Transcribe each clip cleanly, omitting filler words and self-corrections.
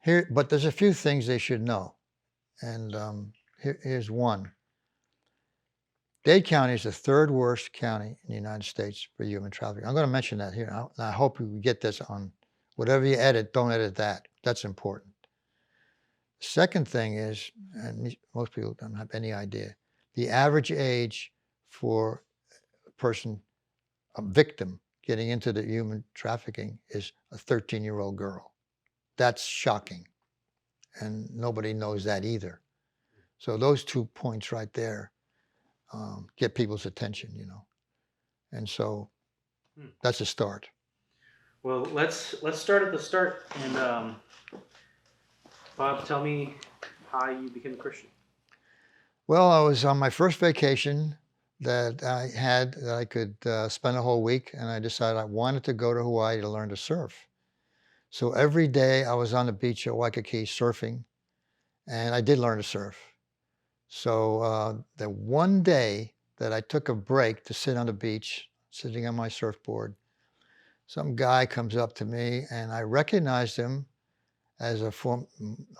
But there's a few things they should know, and here's one. Dade County is the third worst county in the United States for human trafficking. I'm going to mention that here. I hope you get this on whatever you edit. Don't edit that. That's important. Second thing is, and most people don't have any idea, the average age for a person, a victim getting into the human trafficking is a 13-year-old girl. That's shocking. And nobody knows that either. So those 2 points right there get people's attention. And so that's a start. Well, let's start at the start. And Bob, tell me how you became a Christian. Well, I was on my first vacation that I had that I could spend a whole week, and I decided I wanted to go to Hawaii to learn to surf. So every day I was on the beach at Waikiki surfing, and I did learn to surf. So the one day that I took a break to sit on the beach, sitting on my surfboard, some guy comes up to me, and I recognized him as a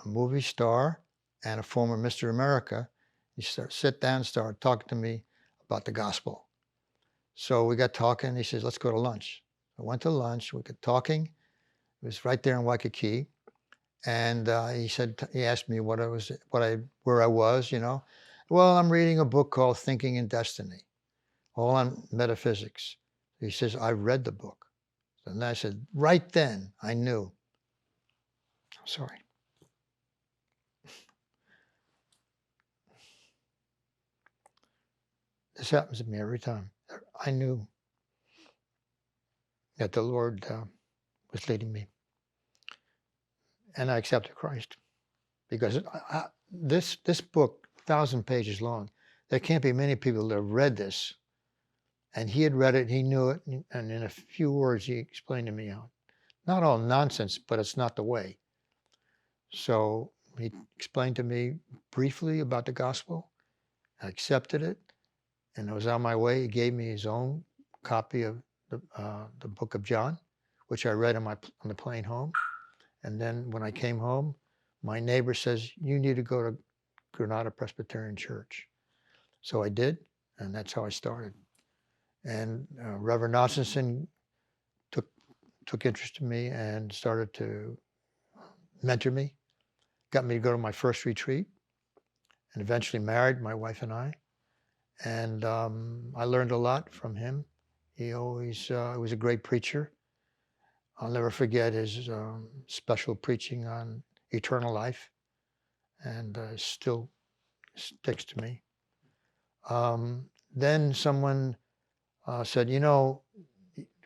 movie star and a former Mr. America. He sit down and started talking to me about the gospel. So we got talking. He says, let's go to lunch. I went to lunch. We got talking. It was right there in Waikiki. And he asked me where I was. Well, I'm reading a book called Thinking in Destiny, all on metaphysics. He says, I read the book. And I said, right then, I knew. I'm sorry. This happens to me every time. I knew that the Lord was leading me. And I accepted Christ because this book, 1,000 pages long, there can't be many people that have read this. And he had read it, he knew it, and in a few words, he explained to me how, not all nonsense, but it's not the way. So he explained to me briefly about the gospel. I accepted it, and I was on my way. He gave me his own copy of the book of John, which I read on the plane home. And then when I came home, my neighbor says, you need to go to Granada Presbyterian Church. So I did, and that's how I started. And Reverend Ossenson took interest in me and started to mentor me, got me to go to my first retreat, and eventually married my wife and I. And I learned a lot from him. He always was a great preacher. I'll never forget his special preaching on eternal life, and still sticks to me. Then someone said,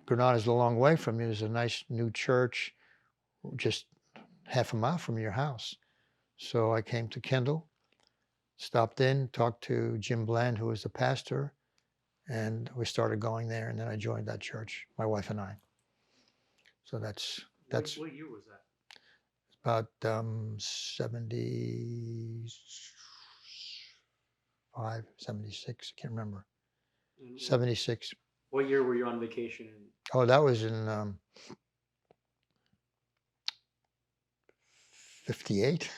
Granada's a long way from you. There's a nice new church just half a mile from your house. So I came to Kendall, stopped in, talked to Jim Bland, who was the pastor, and we started going there. And then I joined that church, my wife and I. So that's What year was that? about 75, 76. I can't remember. 76. What year were you on vacation? Oh, that was in 58,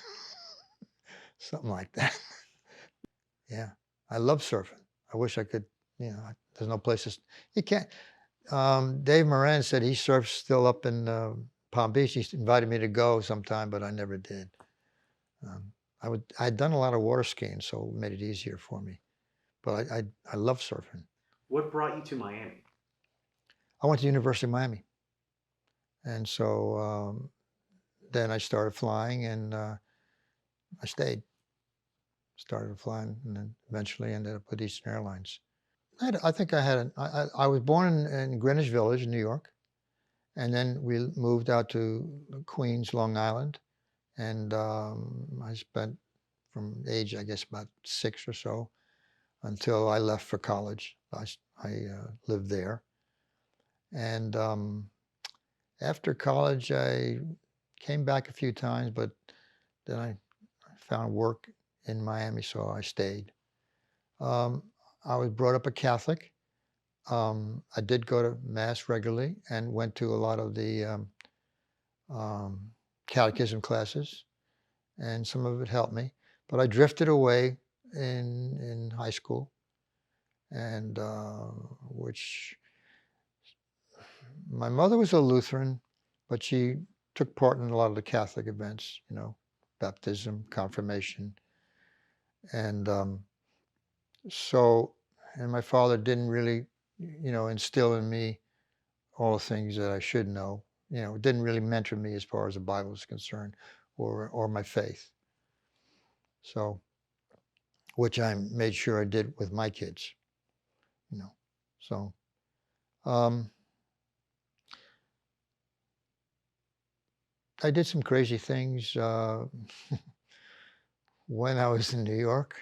something like that. Yeah, I love surfing. I wish I could, there's no places, you can't. Dave Moran said he surfs still up in Palm Beach. He invited me to go sometime, but I never did. I'd done a lot of water skiing, so it made it easier for me. But I love surfing. What brought you to Miami? I went to the University of Miami. And so then I started flying, and I stayed. Started flying, and then eventually ended up with Eastern Airlines. I think I was born in Greenwich Village, New York, and then we moved out to Queens, Long Island, and I spent from age, I guess, about 6 or so until I left for college. I lived there. And after college, I came back a few times, but then I found work in Miami, so I stayed. I was brought up a Catholic. I did go to Mass regularly and went to a lot of the catechism classes, and some of it helped me. But I drifted away in high school, and which my mother was a Lutheran, but she took part in a lot of the Catholic events, baptism, confirmation, and so, and my father didn't really, instill in me all the things that I should know. Didn't really mentor me as far as the Bible is concerned, or my faith. So, which I made sure I did with my kids. So, um, I did some crazy things when I was in New York.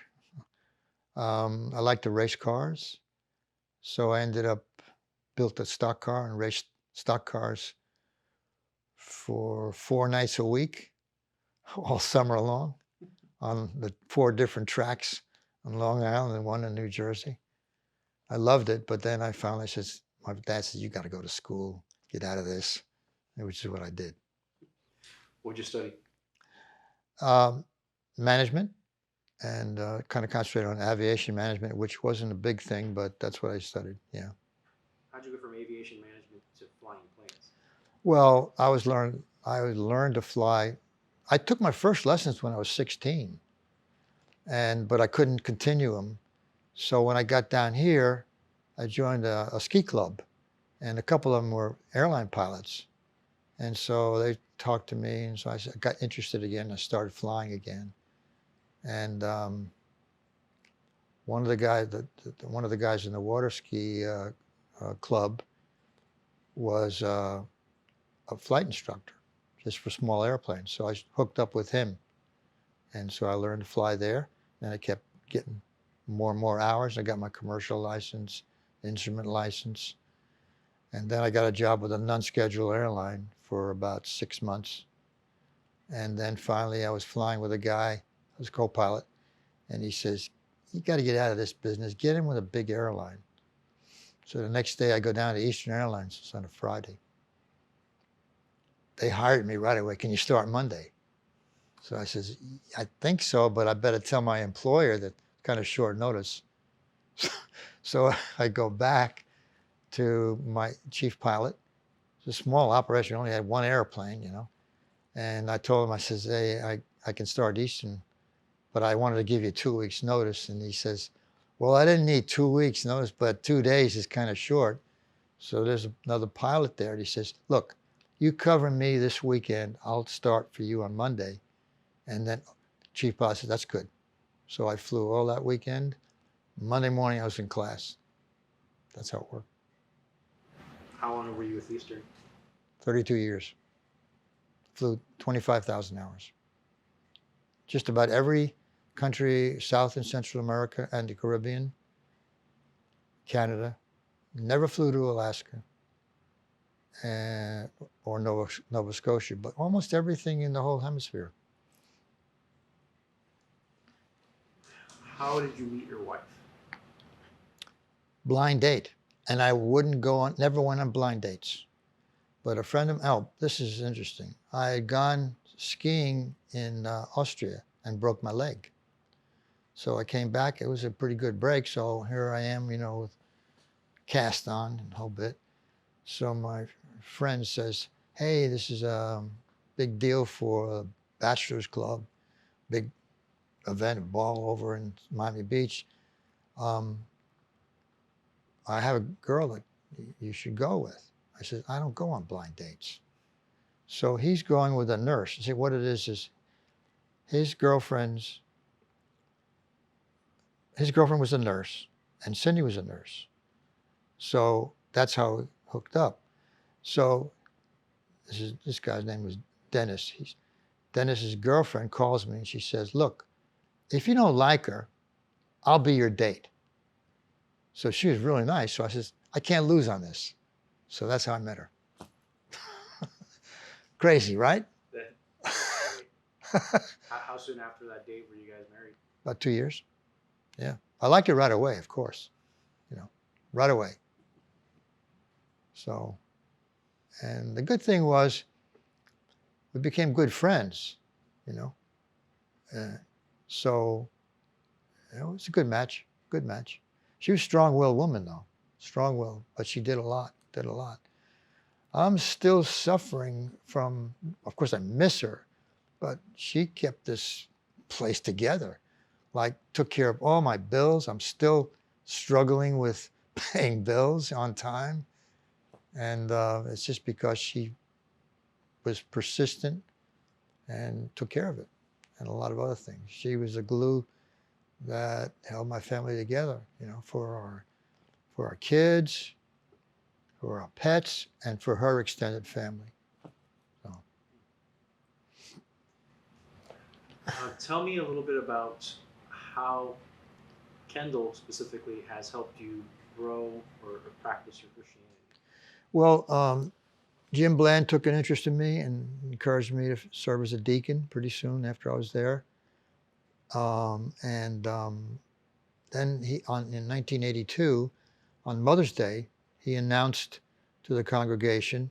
I like to race cars, so I ended up built a stock car and raced stock cars for 4 nights a week, all summer long, on the 4 different tracks on Long Island and one in New Jersey. I loved it, but then I says, my dad said, "You got to go to school, get out of this," which is what I did. What'd you study? Management, and kind of concentrated on aviation management, which wasn't a big thing, but that's what I studied. Yeah. How'd you go from aviation management to flying planes? Well, I learned to fly. I took my first lessons when I was 16, but I couldn't continue them. So when I got down here, I joined a ski club, and a couple of them were airline pilots. And so they talked to me, and so I got interested again. I started flying again, and one of the guys in the water ski club was a flight instructor, just for small airplanes. So I hooked up with him, and so I learned to fly there. And I kept getting more and more hours. I got my commercial license, instrument license, and then I got a job with a non-scheduled airline for about 6 months. And then finally I was flying with a guy, I was co-pilot, and he says, "You got to get out of this business, get in with a big airline." So the next day I go down to Eastern Airlines. It's on a Friday. They hired me right away. "Can you start Monday?" So I says, "I think so, but I better tell my employer that kind of short notice." So I go back to my chief pilot. It's a small operation. We only had one airplane, And I told him, I says, "Hey, I can start Eastern, but I wanted to give you 2 weeks notice." And he says, "Well, I didn't need 2 weeks notice, but 2 days is kind of short." So there's another pilot there. And he says, "Look, you cover me this weekend. I'll start for you on Monday." And then chief pilot said, "That's good." So I flew all that weekend. Monday morning, I was in class. That's how it worked. How long were you with Eastern? 32 years. Flew 25,000 hours. Just about every country, South and Central America and the Caribbean, Canada. Never flew to Alaska or Nova Scotia, but almost everything in the whole hemisphere. How did you meet your wife? Blind date. And I never went on blind dates. But a friend of, this is interesting. I had gone skiing in Austria and broke my leg. So I came back. It was a pretty good break. So here I am, with cast on and a whole bit. So my friend says, "Hey, this is a big deal for a bachelor's club, big event, a ball over in Miami Beach. I have a girl that you should go with." I said, "I don't go on blind dates." So he's going with a nurse. See, what it is his girlfriend was a nurse, and Cindy was a nurse. So that's how we hooked up. So this guy's name was Dennis. Dennis's girlfriend calls me and she says, "Look, if you don't like her, I'll be your date." So she was really nice. So I says, "I can't lose on this." So that's how I met her. Crazy, right? How soon after that date were you guys married? About 2 years. Yeah. I liked it right away, of course. Right away. So, and the good thing was, we became good friends, you know. So it was a good match, good match. She was a strong-willed woman, though, strong-willed, but she did a lot, did a lot. I'm still suffering from, of course, I miss her, but she kept this place together, like took care of all my bills. I'm still struggling with paying bills on time. And it's just because she was persistent and took care of it and a lot of other things. She was the glue that held my family together, you know, for our kids, for our pets, and for her extended family. So. Tell me a little bit about how Kendall specifically has helped you grow or practice your Christianity. Well, Jim Bland took an interest in me and encouraged me to serve as a deacon pretty soon after I was there. And then in 1982, on Mother's Day, he announced to the congregation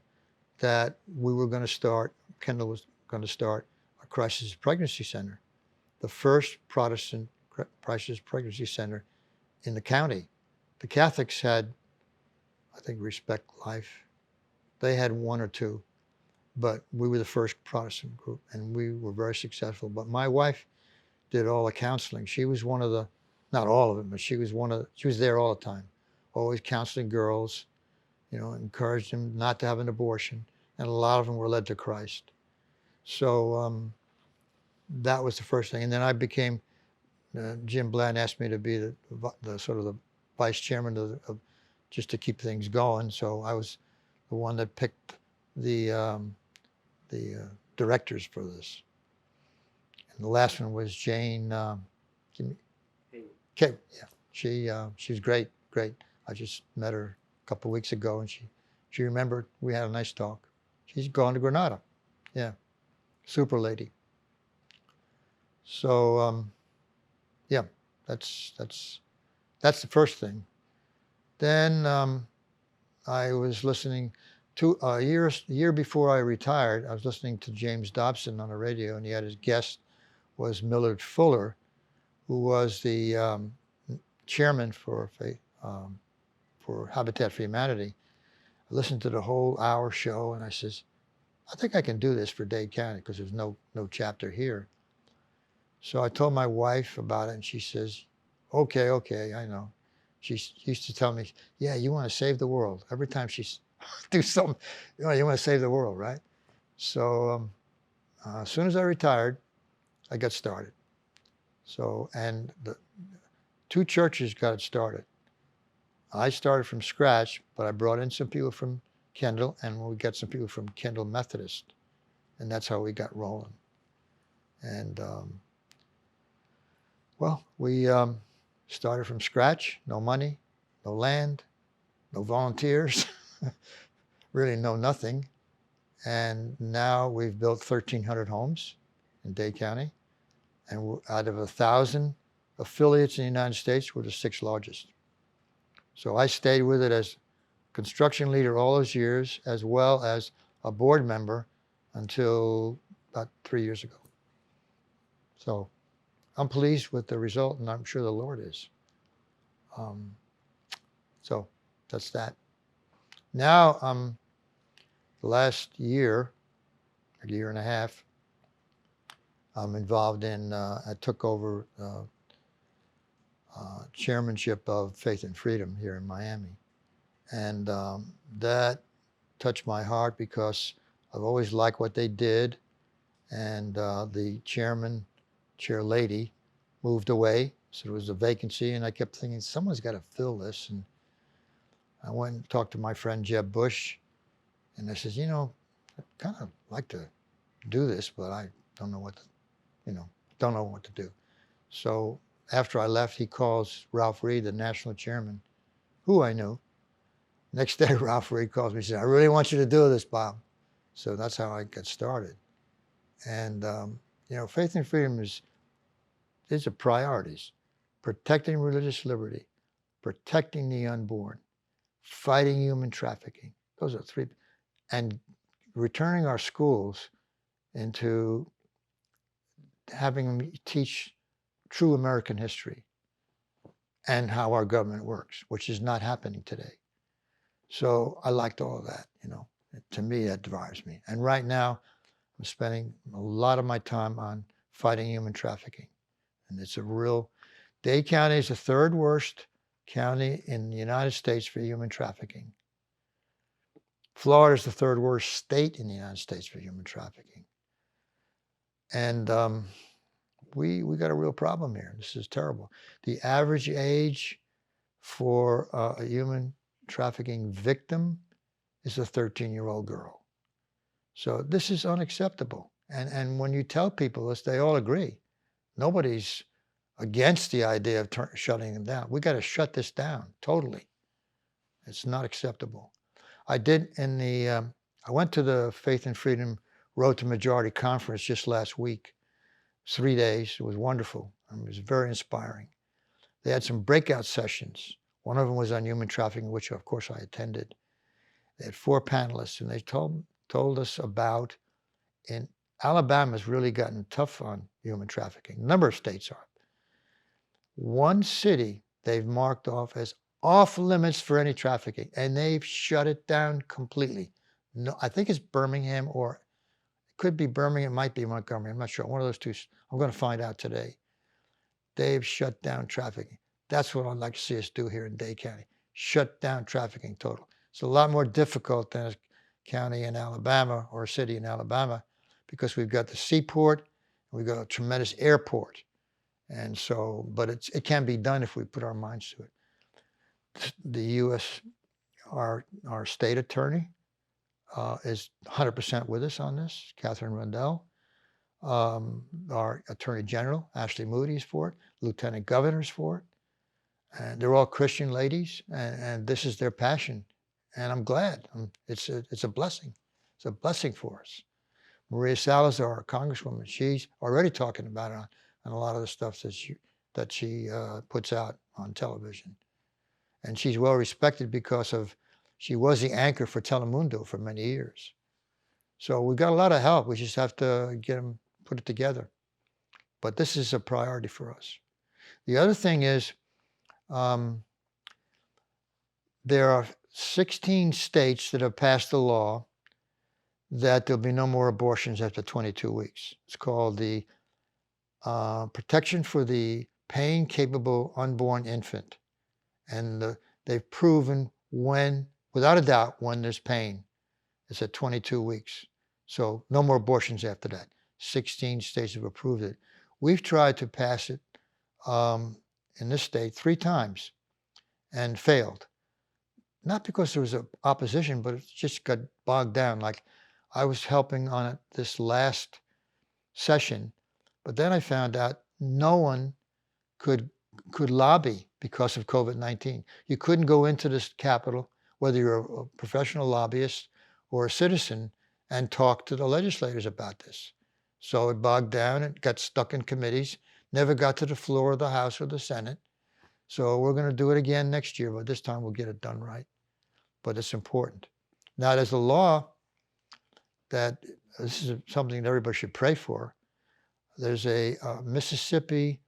that we were going to start, Kendall was going to start a crisis pregnancy center, the first Protestant crisis pregnancy center in the county. The Catholics had, I think, Respect Life. They had one or two, but we were the first Protestant group, and we were very successful. But my wife did all the counseling. She was one of the, not all of it, but she was there all the time, always counseling girls, you know, encouraged them not to have an abortion, and a lot of them were led to Christ. So that was the first thing. And then I became, Jim Bland asked me to be the sort of the vice chairman of just to keep things going. So I was the one that picked the directors for this. And the last one was Jane. Yeah, she's great. I just met her a couple of weeks ago, and she remembered. We had a nice talk. She's gone to Granada. Yeah, super lady. So yeah, that's the first thing. Then I was listening to a year before I retired. I was listening to James Dobson on the radio, and he had his guest was Millard Fuller, who was the chairman for Habitat for Humanity. I listened to the whole hour show, and I says, I think I can do this for Dade County because there's no chapter here. So I told my wife about it, and she says, okay, I know. She used to tell me, yeah, you want to save the world. Every time she do something, you want to save the world, right? So as soon as I retired, I got started. So, and the two churches got it started. I started from scratch, but I brought in some people from Kendall, and we got some people from Kendall Methodist, and that's how we got rolling. And well, we started from scratch, no money, no land, no volunteers, really no nothing. And now we've built 1,300 homes in Dade County. And out of 1,000 affiliates in the United States, we're the 6th largest. So I stayed with it as construction leader all those years, as well as a board member until about 3 years ago. So I'm pleased with the result, and I'm sure the Lord is. So that's that. Now, the last year, a year and a half, I'm involved in, I took over chairmanship of Faith and Freedom here in Miami. And that touched my heart because I've always liked what they did. And the chair lady, moved away. So there was a vacancy, and I kept thinking, someone's got to fill this. And I went and talked to my friend Jeb Bush, and I says, I kind of like to do this, but I don't know what to do. So after I left, he calls Ralph Reed, the national chairman, who I knew. Next day, Ralph Reed calls me and says, I really want you to do this, Bob. So that's how I got started. And, Faith and Freedom these are priorities. Protecting religious liberty, protecting the unborn, fighting human trafficking. Those are three. And returning our schools into having them teach true American history and how our government works, which is not happening today. So I liked all of that, you know. To me, that drives me. And right now, I'm spending a lot of my time on fighting human trafficking. And it's a real, Dade County is the third worst county in the United States for human trafficking. Florida is the third worst state in the United States for human trafficking. And we got a real problem here. This is terrible. The average age for a human trafficking victim is a 13-year-old girl. So this is unacceptable. And when you tell people this, they all agree. Nobody's against the idea of shutting them down. We got to shut this down totally. It's not acceptable. I went to the Faith and Freedom Road to Majority conference just last week. 3 days. It was wonderful. It was very inspiring. They had some breakout sessions. One of them was on human trafficking, which of course I attended. They had 4 panelists, and they told us about, in Alabama's really gotten tough on human trafficking. A number of states are. One city they've marked off as off limits for any trafficking, and they've shut it down completely. No, I think it's Birmingham, or it could be Birmingham, it might be Montgomery. I'm not sure. One of those two. I'm going to find out today. They've shut down trafficking. That's what I'd like to see us do here in Dade County. Shut down trafficking total. It's a lot more difficult than a county in Alabama or a city in Alabama because we've got the seaport, and we've got a tremendous airport. And so, but it can be done if we put our minds to it. The U.S., our state attorney is 100% with us on this, Catherine Rundell. Our Attorney General, Ashley Moody, is for it. Lieutenant Governor's for it. And they're all Christian ladies, and this is their passion. And I'm glad. It's a blessing. It's a blessing for us. Maria Salazar, our Congresswoman, she's already talking about it on a lot of the stuff that she puts out on television. And she's well respected because she was the anchor for Telemundo for many years. So we've got a lot of help. We just have to put it together. But this is a priority for us. The other thing is, there are 16 states that have passed a law that there'll be no more abortions after 22 weeks. It's called the Protection for the Pain-Capable Unborn Infant. And they've proven without a doubt, when there's pain, it's at 22 weeks. So no more abortions after that. 16 states have approved it. We've tried to pass it in this state 3 times and failed. Not because there was an opposition, but it just got bogged down. Like I was helping on it this last session, but then I found out no one could lobby because of COVID-19. You couldn't go into this Capitol, whether you're a professional lobbyist or a citizen, and talk to the legislators about this. So it bogged down, it got stuck in committees, never got to the floor of the House or the Senate. So we're going to do it again next year, but this time we'll get it done right. But it's important. Now there's a law that, this is something that everybody should pray for. There's Mississippi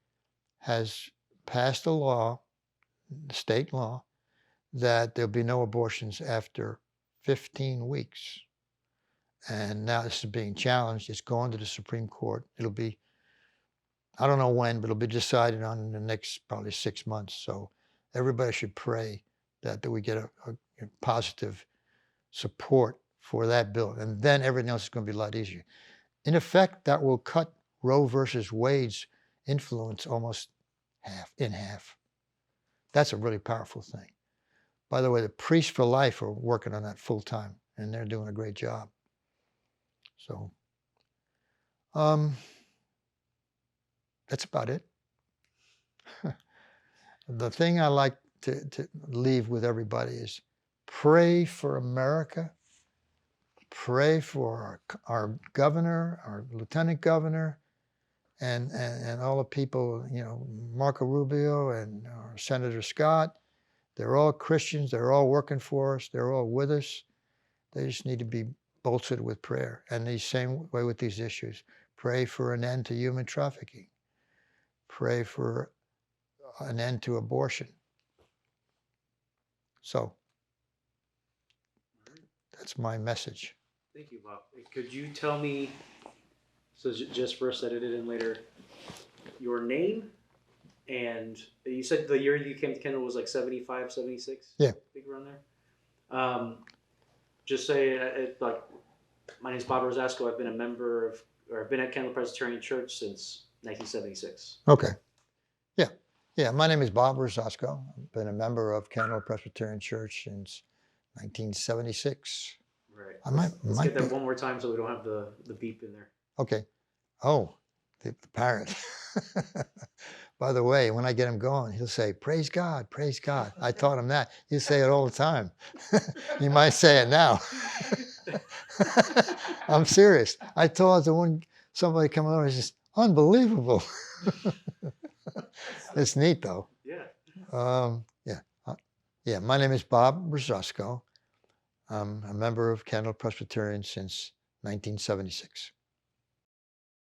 has passed a law, state law, that there'll be no abortions after 15 weeks. And now this is being challenged. It's going to the Supreme Court. It'll be, I don't know when, but it'll be decided on in the next probably 6 months. So everybody should pray that we get a positive support for that bill. And then everything else is going to be a lot easier. In effect, that will cut Roe versus Wade's influence almost in half. That's a really powerful thing. By the way, the Priests for Life are working on that full time, and they're doing a great job. So that's about it. The thing I like to leave with everybody is pray for America. Pray for our governor, our lieutenant governor, and all the people, Marco Rubio and Senator Scott. They're all Christians. They're all working for us. They're all with us. They just need to be bolstered with prayer. And the same way with these issues. Pray for an end to human trafficking. Pray for an end to abortion. So that's my message. Thank you, Bob. Could you tell me, so just for us to edit it in later, your name, and you said the year you came to Kendall was like 75, 76? Yeah. I think around there. Just say, like, my name is Bob Rosasco. I've been a member of, or I've been at Kendall Presbyterian Church since 1976. Okay. Yeah. Yeah. My name is Bob Rosasco. I've been a member of Kendall Presbyterian Church since 1976. Right. Let's get that one more time so we don't have the beep in there. Okay. Oh, the parrot. By the way, when I get him going, he'll say, praise God, praise God. I taught him that. He'll say it all the time. You might say it now. I'm serious. I taught the one, somebody coming over, he says, unbelievable. It's neat though. Yeah. Yeah, my name is Bob Rosasco. I'm a member of Kendall Presbyterian since 1976.